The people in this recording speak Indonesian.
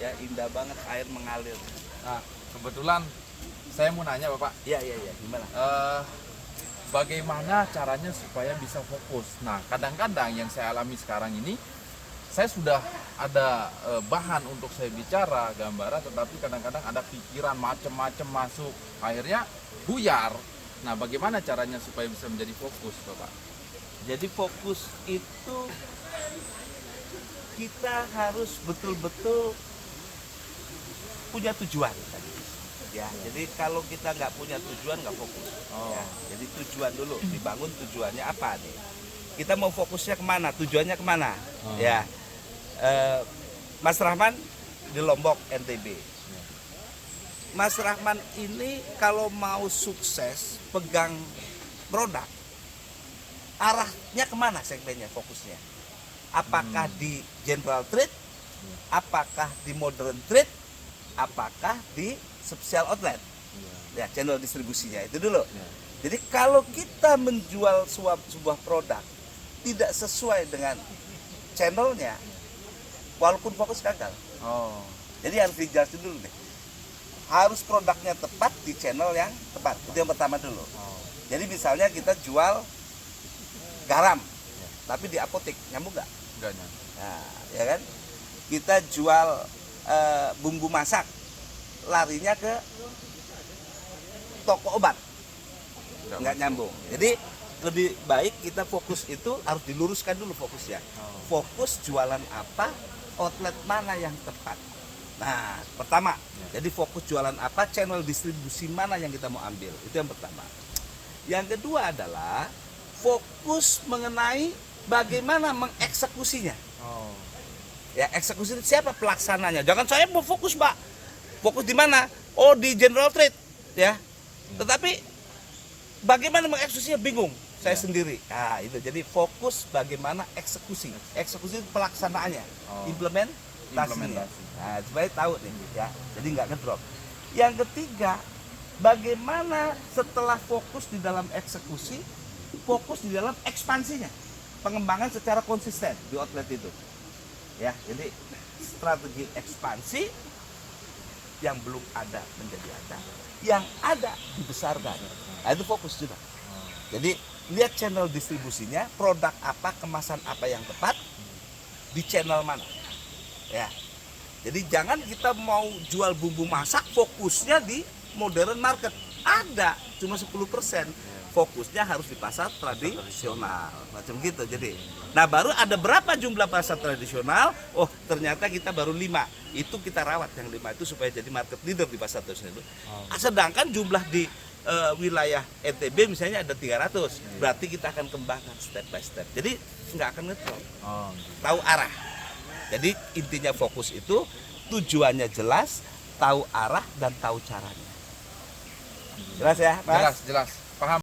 ya indah banget air mengalir. Nah, kebetulan saya mau nanya Bapak, Iya, gimana? bagaimana caranya supaya bisa fokus? Nah, kadang-kadang yang saya alami sekarang ini, saya sudah ada bahan untuk saya bicara, gambaran, tetapi kadang-kadang ada pikiran macam-macam masuk, akhirnya buyar. Nah, bagaimana caranya supaya bisa menjadi fokus, Bapak? Jadi fokus itu kita harus betul-betul punya tujuan. Ya, jadi kalau kita nggak punya tujuan nggak fokus. Ya, jadi tujuan dulu, dibangun tujuannya apa nih? Kita mau fokusnya kemana? Tujuannya kemana? Ya, Mas Rahman di Lombok NTB. Mas Rahman ini kalau mau sukses pegang produk, arahnya kemana segmennya, fokusnya? Apakah di general trade? Apakah di modern trade? Apakah di special outlet? Ya, channel distribusinya itu dulu. Jadi kalau kita menjual sebuah produk tidak sesuai dengan channelnya, walaupun fokus gagal. Jadi harus dijelasin dulu nih. Harus produknya tepat di channel yang tepat. Itu yang pertama dulu. Jadi misalnya kita jual garam, tapi di apotek nyambung nggak? Enggak nyambung. Nah, ya kan? Kita jual bumbu masak, larinya ke toko obat, nggak nyambung. Jadi lebih baik kita fokus itu harus diluruskan dulu fokusnya. Fokus jualan apa, outlet mana yang tepat. Nah, pertama, jadi fokus jualan apa, channel distribusi mana yang kita mau ambil. Itu yang pertama. Yang kedua adalah fokus mengenai bagaimana mengeksekusinya. Ya, eksekusi siapa pelaksananya? Jangan saya mau fokus, Pak. Fokus di mana? Oh, di general trade, ya. Tetapi bagaimana mengeksekusinya bingung. Saya sendiri. Nah, itu. Jadi fokus bagaimana eksekusi. Eksekusi pelaksanaannya. Implementasinya. Nah, supaya tahu nih, ya. Jadi nggak ngedrop. Yang ketiga, bagaimana setelah fokus di dalam eksekusi, fokus di dalam ekspansinya. Pengembangan secara konsisten di outlet itu. Ya, jadi strategi ekspansi yang belum ada menjadi ada, yang ada dibesarkan. Nah, itu fokus juga. Jadi lihat channel distribusinya, produk apa, kemasan apa yang tepat di channel mana. Ya. Jadi jangan kita mau jual bumbu masak fokusnya di modern market. Ada cuma 10%. Fokusnya harus di pasar tradisional, macam gitu. Jadi, nah baru ada berapa jumlah pasar tradisional? Oh, ternyata kita baru 5. Itu kita rawat yang 5 itu supaya jadi market leader di pasar tradisional itu. Sedangkan jumlah di wilayah NTB misalnya ada 300. Berarti kita akan kembangkan step by step. Jadi nggak akan ngedrop. Tahu arah. Jadi intinya fokus itu tujuannya jelas, tahu arah dan tahu caranya. Jelas ya, Mas? Jelas.